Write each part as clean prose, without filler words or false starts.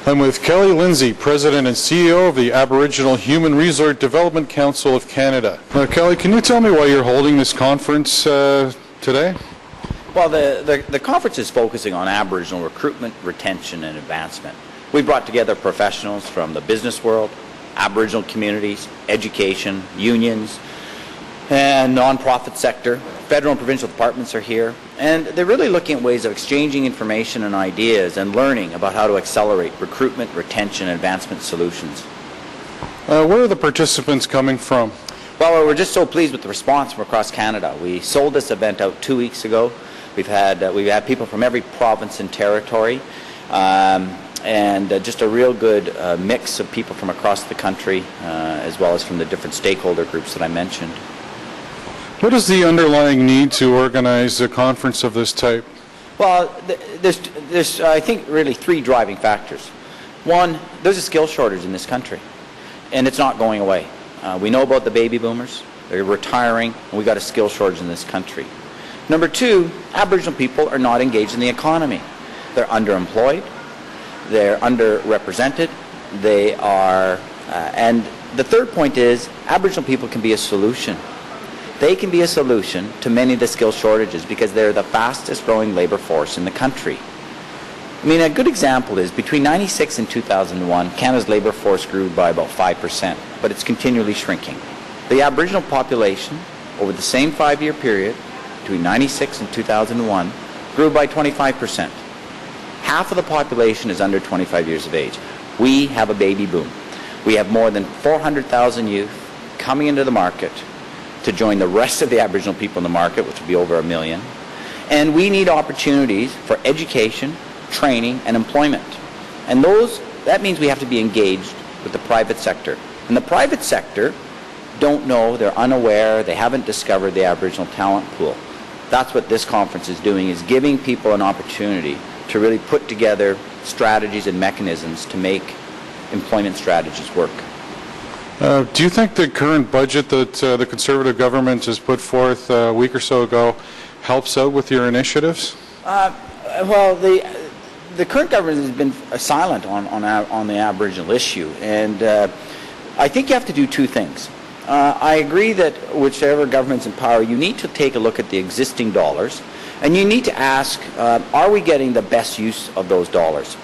I'm with Kelly Lendsay, President and CEO of the Aboriginal Human Resource Development Council of Canada. Kelly, can you tell me why you're holding this conference today? Well, the conference is focusing on Aboriginal recruitment, retention, and advancement. We brought together professionals from the business world, Aboriginal communities, education, unions, and non-profit sector. Federal and provincial departments are here, and they're really looking at ways of exchanging information and ideas and learning about how to accelerate recruitment, retention, and advancement solutions. Where are the participants coming from? Well, we're just so pleased with the response from across Canada. We sold this event out 2 weeks ago. We've had people from every province and territory, and just a real good mix of people from across the country, as well as from the different stakeholder groups that I mentioned. What is the underlying need to organize a conference of this type? Well, there's I think, really three driving factors. One, there's a skill shortage in this country, and it's not going away. We know about the baby boomers. They're retiring, and we've got a skill shortage in this country. Number two, Aboriginal people are not engaged in the economy. They're underemployed. They're underrepresented. They are, and the third point is, Aboriginal people can be a solution. They can be a solution to many of the skill shortages because they're the fastest growing labor force in the country. I mean, a good example is between 1996 and 2001, Canada's labor force grew by about 5%, but it's continually shrinking. The Aboriginal population, over the same 5-year period, between 1996 and 2001, grew by 25%. Half of the population is under 25 years of age. We have a baby boom. We have more than 400,000 youth coming into the market to join the rest of the Aboriginal people in the market, which will be over 1 million. And we need opportunities for education, training, and employment. And that means we have to be engaged with the private sector. And the private sector don't know, they're unaware, they haven't discovered the Aboriginal talent pool. That's what this conference is doing, is giving people an opportunity to really put together strategies and mechanisms to make employment strategies work. Do you think the current budget that the Conservative government has put forth a week or so ago helps out with your initiatives? Well, the current government has been silent on the Aboriginal issue, and I think you have to do two things. I agree that whichever government's in power, you need to take a look at the existing dollars, and you need to ask, are we getting the best use of those dollars?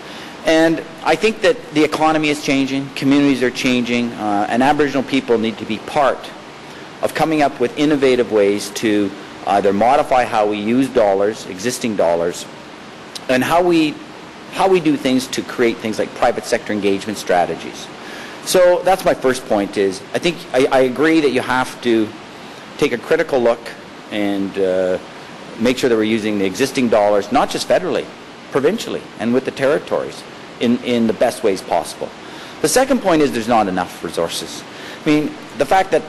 And I think that the economy is changing, communities are changing, and Aboriginal people need to be part of coming up with innovative ways to either modify how we use dollars, existing dollars, and how we do things to create things like private sector engagement strategies. So that's my first point is, I think I agree that you have to take a critical look and make sure that we're using the existing dollars, not just federally, provincially, and with the territories in the best ways possible. The second point is there's not enough resources. I mean, the fact that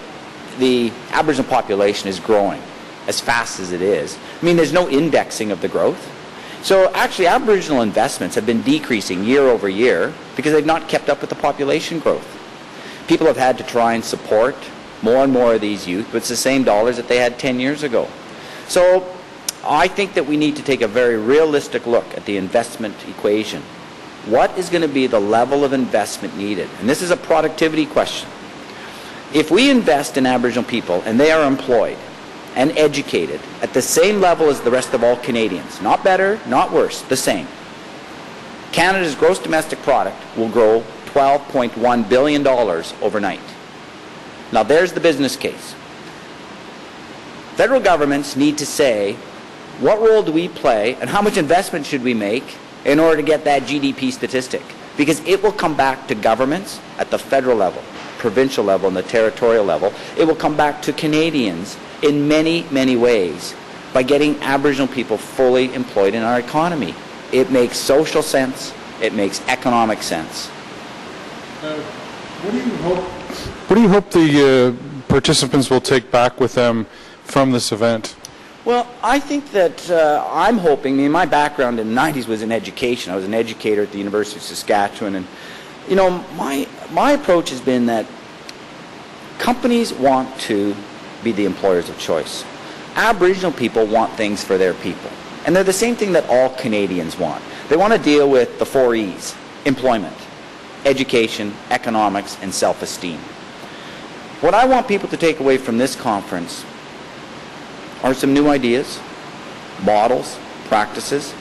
the Aboriginal population is growing as fast as it is, I mean, there's no indexing of the growth. So actually, Aboriginal investments have been decreasing year over year because they've not kept up with the population growth. People have had to try and support more and more of these youth, but it's the same dollars that they had 10 years ago. So I think that we need to take a very realistic look at the investment equation. What is going to be the level of investment needed? And this is a productivity question. If we invest in Aboriginal people and they are employed and educated at the same level as the rest of all Canadians, not better, not worse, the same, Canada's gross domestic product will grow $12.1 billion overnight. Now there's the business case. Federal governments need to say, what role do we play and how much investment should we make in order to get that GDP statistic? Because it will come back to governments at the federal level, provincial level, and the territorial level. It will come back to Canadians in many, many ways by getting Aboriginal people fully employed in our economy. It makes social sense. It makes economic sense. What do you hope the participants will take back with them from this event? Well, I think that I'm hoping, I mean, my background in the 90s was in education. I was an educator at the University of Saskatchewan, and, you know, my approach has been that companies want to be the employers of choice. Aboriginal people want things for their people, and they're the same thing that all Canadians want. They want to deal with the 4 E's. employment, education, economics, and self-esteem. What I want people to take away from this conference are some new ideas, models, practices,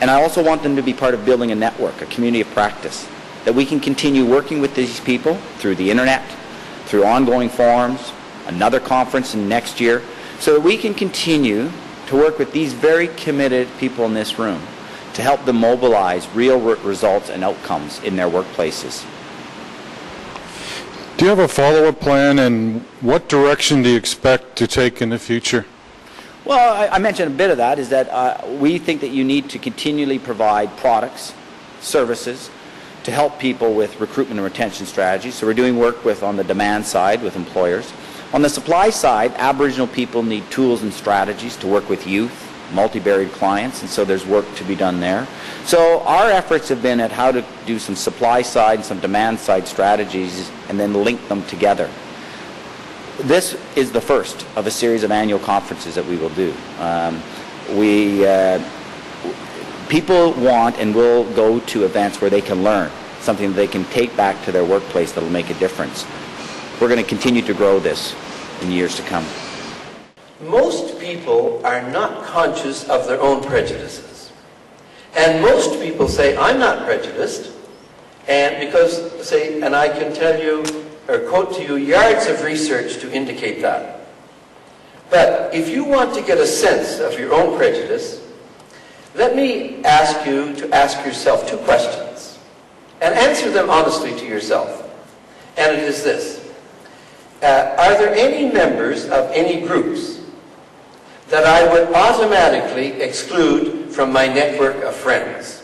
and I also want them to be part of building a network, a community of practice, that we can continue working with these people through the internet, through ongoing forums, another conference in next year, so that we can continue to work with these very committed people in this room to help them mobilize real results and outcomes in their workplaces. Do you have a follow-up plan, and what direction do you expect to take in the future? Well, I mentioned a bit of that, is that we think that you need to continually provide products, services, to help people with recruitment and retention strategies. So we're doing work on the demand side with employers. On the supply side, Aboriginal people need tools and strategies to work with youth, multi-buried clients, and so there's work to be done there. So our efforts have been at how to do some supply side and some demand side strategies and then link them together. This is the first of a series of annual conferences that we will do. People want and will go to events where they can learn something that they can take back to their workplace that will make a difference. We're going to continue to grow this in years to come. Most people are not conscious of their own prejudices. And most people say, I'm not prejudiced, and and I can tell you, or quote to you, yards of research to indicate that. But if you want to get a sense of your own prejudice, let me ask you to ask yourself two questions, and answer them honestly to yourself. And it is this. Are there any members of any groups that I would automatically exclude from my network of friends?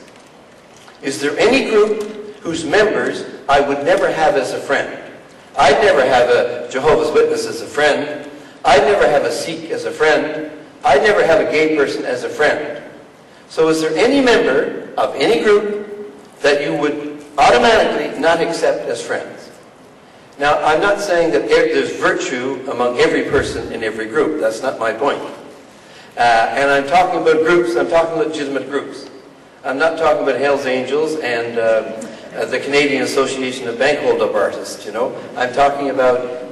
Is there any group whose members I would never have as a friend? I'd never have a Jehovah's Witness as a friend. I'd never have a Sikh as a friend. I'd never have a gay person as a friend. So is there any member of any group that you would automatically not accept as friends? Now, I'm not saying that there's virtue among every person in every group. That's not my point. And I'm talking about groups. I'm talking legitimate groups. I'm not talking about Hells Angels and the Canadian Association of Bankhold Artists, you know. I'm talking about...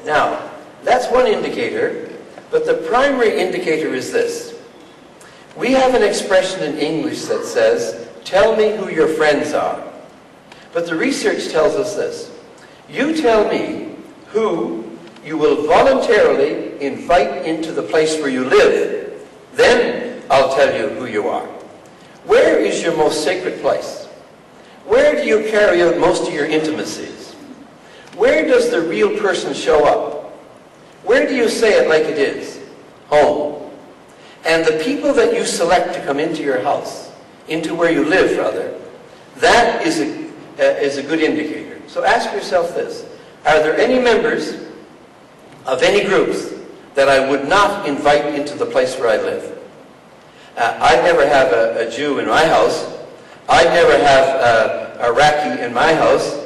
Now, that's one indicator, but the primary indicator is this. We have an expression in English that says, tell me who your friends are. But the research tells us this. You tell me who you will voluntarily invite into the place where you live. Then I'll tell you who you are. Where is your most sacred place? Where do you carry out most of your intimacies? Where does the real person show up? Where do you say it like it is? Home. And the people that you select to come into your house, into where you live rather, that is a good indicator. So ask yourself this. Are there any members of any groups that I would not invite into the place where I live? I'd never have a Jew in my house. I'd never have a Iraqi in my house.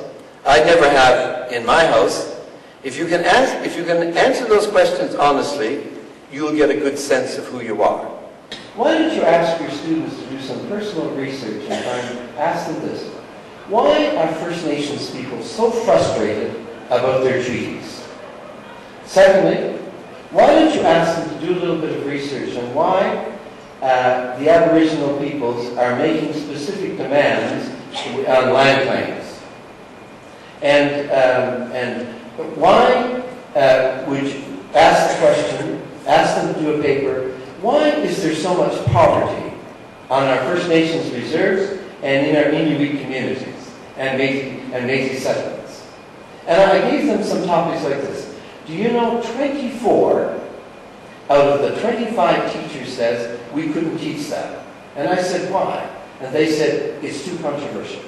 I'd never have in my house. If you can answer those questions honestly, you'll get a good sense of who you are. Why don't you ask your students to do some personal research and ask them this. Why are First Nations people so frustrated about their treaties? Secondly, why don't you ask them to do a little bit of research on why the Aboriginal peoples are making specific demands on land claims? And why would you ask the question, ask them to do a paper, why is there so much poverty on our First Nations reserves and in our Inuit communities and Métis settlements? And I gave them some topics like this. Do you know 24 out of the 25 teachers says we couldn't teach that? And I said, why? And they said, it's too controversial.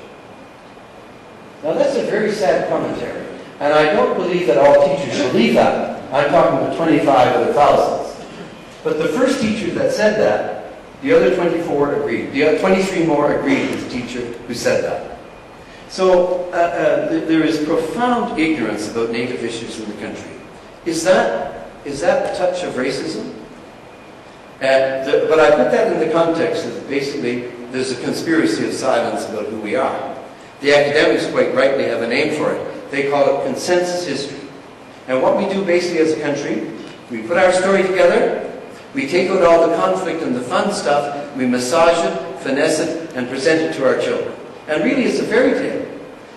Now that's a very sad commentary. And I don't believe that all teachers believe that. I'm talking about 25 of the thousands. But the first teacher that said that, the other 24 agreed. The other 23 more agreed with the teacher who said that. So there is profound ignorance about Native issues in the country. Is that a touch of racism? But I put that in the context of basically there's a conspiracy of silence about who we are. The academics quite rightly have a name for it. They call it consensus history. And what we do basically as a country, we put our story together, we take out all the conflict and the fun stuff, we massage it, finesse it, and present it to our children. And really it's a fairy tale.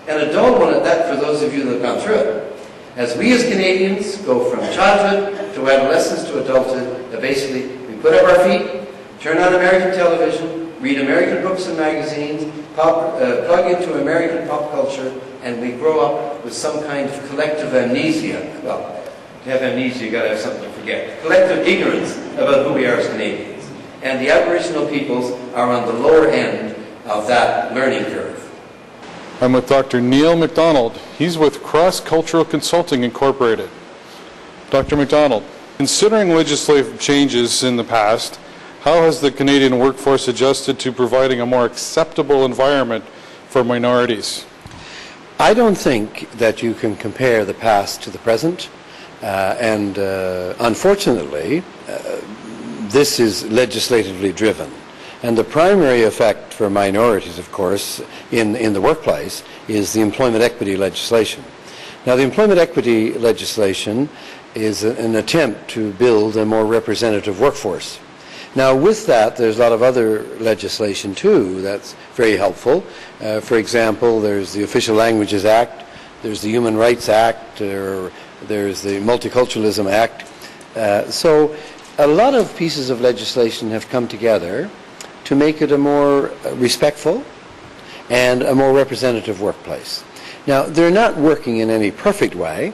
And a dull one at that for those of you that have gone through it. As we as Canadians go from childhood to adolescence to adulthood, basically we put up our feet, turn on American television, read American books and magazines, plug into American pop culture, and we grow up with some kind of collective amnesia. Well, to have amnesia, you've got to have something to forget. Collective ignorance about who we are as Canadians. And the Aboriginal peoples are on the lower end of that learning curve. I'm with Dr. Neil McDonald. He's with Cross Cultural Consulting Incorporated. Dr. McDonald, considering legislative changes in the past, how has the Canadian workforce adjusted to providing a more acceptable environment for minorities? I don't think that you can compare the past to the present, and unfortunately, this is legislatively driven. And the primary effect for minorities, of course, in the workplace is the employment equity legislation. Now, the employment equity legislation is an attempt to build a more representative workforce. Now, with that, there's a lot of other legislation, too, that's very helpful. For example, there's the Official Languages Act, there's the Human Rights Act, or there's the Multiculturalism Act. So a lot of pieces of legislation have come together to make it a more respectful and a more representative workplace. Now, they're not working in any perfect way,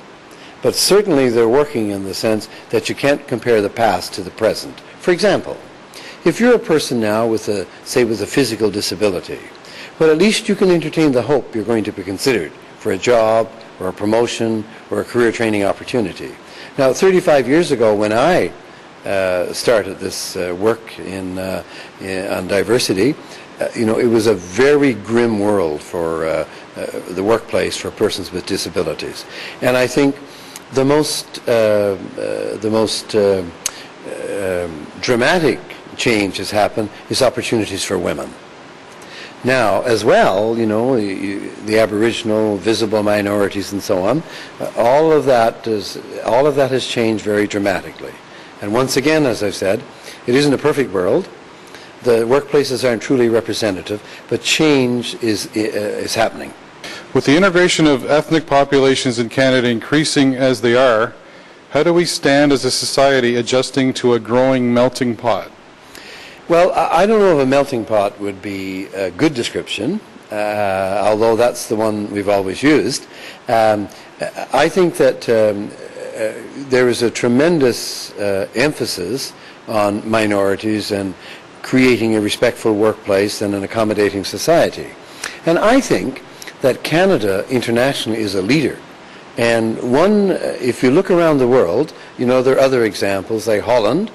but certainly they're working in the sense that you can't compare the past to the present. For example, if you're a person now with a, say, with a physical disability, well, at least you can entertain the hope you're going to be considered for a job or a promotion or a career training opportunity. Now, 35 years ago, when I started this work on diversity, it was a very grim world for the workplace for persons with disabilities. And I think the most dramatic change has happened is opportunities for women. Now, as well, the Aboriginal, visible minorities, and so on, all of that has changed very dramatically. And once again, as I've said, it isn't a perfect world. The workplaces aren't truly representative, but change is happening. With the integration of ethnic populations in Canada increasing as they are, how do we stand as a society adjusting to a growing melting pot? Well, I don't know if a melting pot would be a good description, although that's the one we've always used. I think that there is a tremendous emphasis on minorities and creating a respectful workplace and an accommodating society. And I think that Canada internationally is a leader. And if you look around the world, there are other examples like Holland,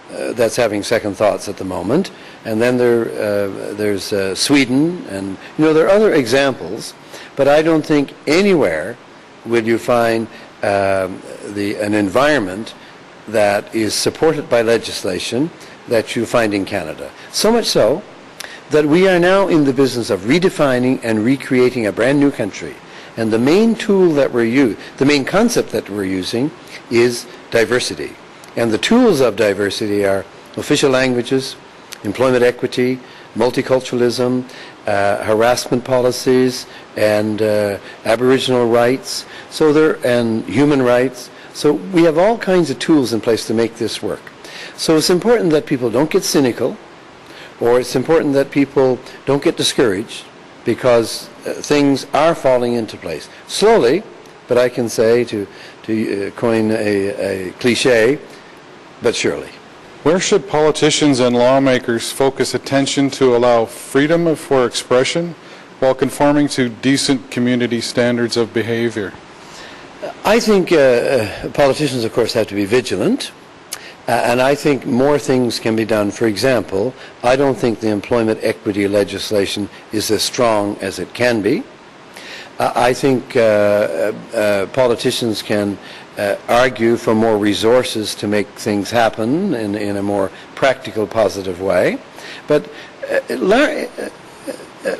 that's having second thoughts at the moment, and then there's Sweden, and there are other examples, but I don't think anywhere will you find an environment that is supported by legislation that you find in Canada. So much so that we are now in the business of redefining and recreating a brand new country. And the main tool that the main concept that we're using is diversity. And the tools of diversity are official languages, employment equity, multiculturalism, harassment policies, and Aboriginal rights, and human rights. So we have all kinds of tools in place to make this work. So it's important that people don't get cynical, or it's important that people don't get discouraged, because things are falling into place. Slowly, but I can say, to coin a cliche, but surely. Where should politicians and lawmakers focus attention to allow freedom for expression while conforming to decent community standards of behavior? I think politicians, of course, have to be vigilant, and I think more things can be done. For example, I don't think the employment equity legislation is as strong as it can be. I think politicians can argue for more resources to make things happen in a more practical, positive way. But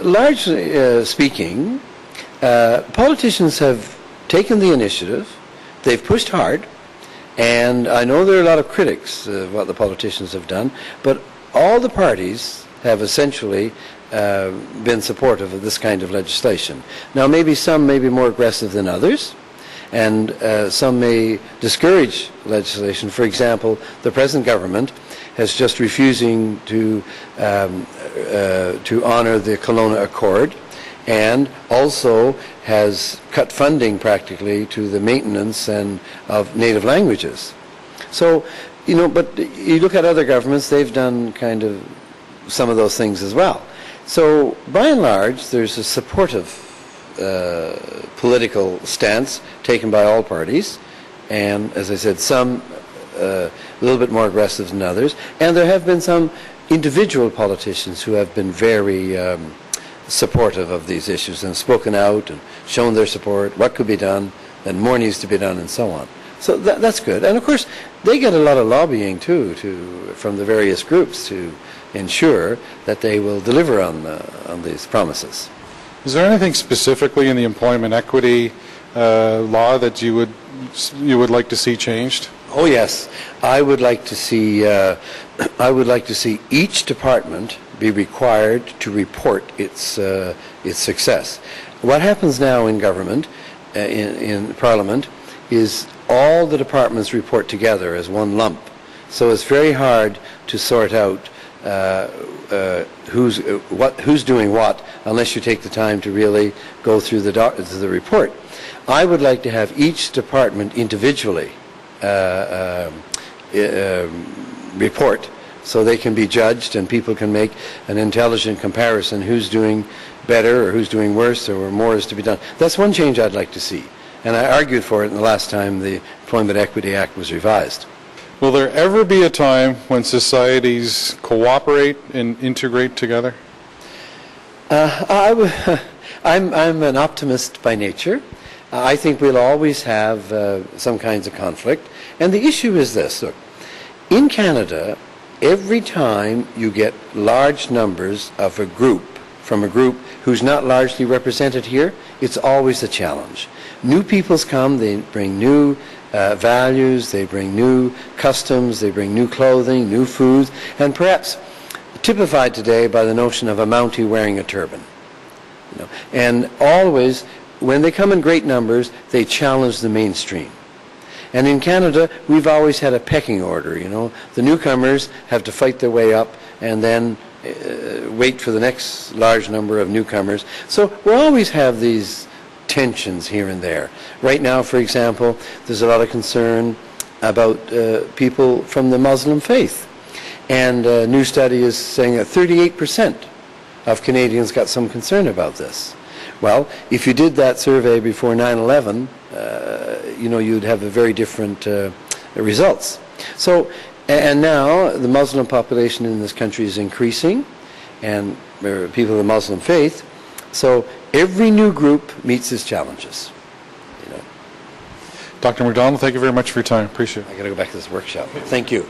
largely speaking, politicians have taken the initiative, they've pushed hard, and I know there are a lot of critics of what the politicians have done, but all the parties have essentially been supportive of this kind of legislation. Now, maybe some may be more aggressive than others, and some may discourage legislation. For example, the present government has just refusing to honor the Kelowna Accord, and also has cut funding practically to the maintenance of native languages. So, you know, but you look at other governments, they've done kind of some of those things as well. So, by and large, there's a supportive political stance taken by all parties, and as I said, some a little bit more aggressive than others, and there have been some individual politicians who have been very supportive of these issues and spoken out and shown their support, what could be done, and more needs to be done, and so on. So that's good. And of course, they get a lot of lobbying too from the various groups to ensure that they will deliver on these promises. Is there anything specifically in the employment equity law that you would like to see changed? Oh yes, I would like to see each department be required to report its success. What happens now in government, in Parliament, is all the departments report together as one lump. So it's very hard to sort out who's doing what unless you take the time to really go through the report. I would like to have each department individually report, so they can be judged and people can make an intelligent comparison who's doing better or who's doing worse or more is to be done. That's one change I'd like to see, and I argued for it in the last time the Employment Equity Act was revised. Will there ever be a time when societies cooperate and integrate together? I'm an optimist by nature. I think we'll always have some kinds of conflict. And the issue is this. Look, in Canada, every time you get large numbers of a group, from a group who's not largely represented here, it's always a challenge. New peoples come, they bring new values, they bring new customs, they bring new clothing, new foods, and perhaps typified today by the notion of a Mountie wearing a turban. You know, and always, when they come in great numbers, they challenge the mainstream. And in Canada, we've always had a pecking order, you know. The newcomers have to fight their way up and then wait for the next large number of newcomers. So we always have these tensions here and there. Right now, for example, there's a lot of concern about people from the Muslim faith. And a new study is saying that 38% of Canadians got some concern about this. Well, if you did that survey before 9/11, you know, you'd have a very different results. So, and now the Muslim population in this country is increasing, and people of the Muslim faith. So every new group meets its challenges. You know. Dr. McDonald, thank you very much for your time. Appreciate it. I got to go back to this workshop. Thank you.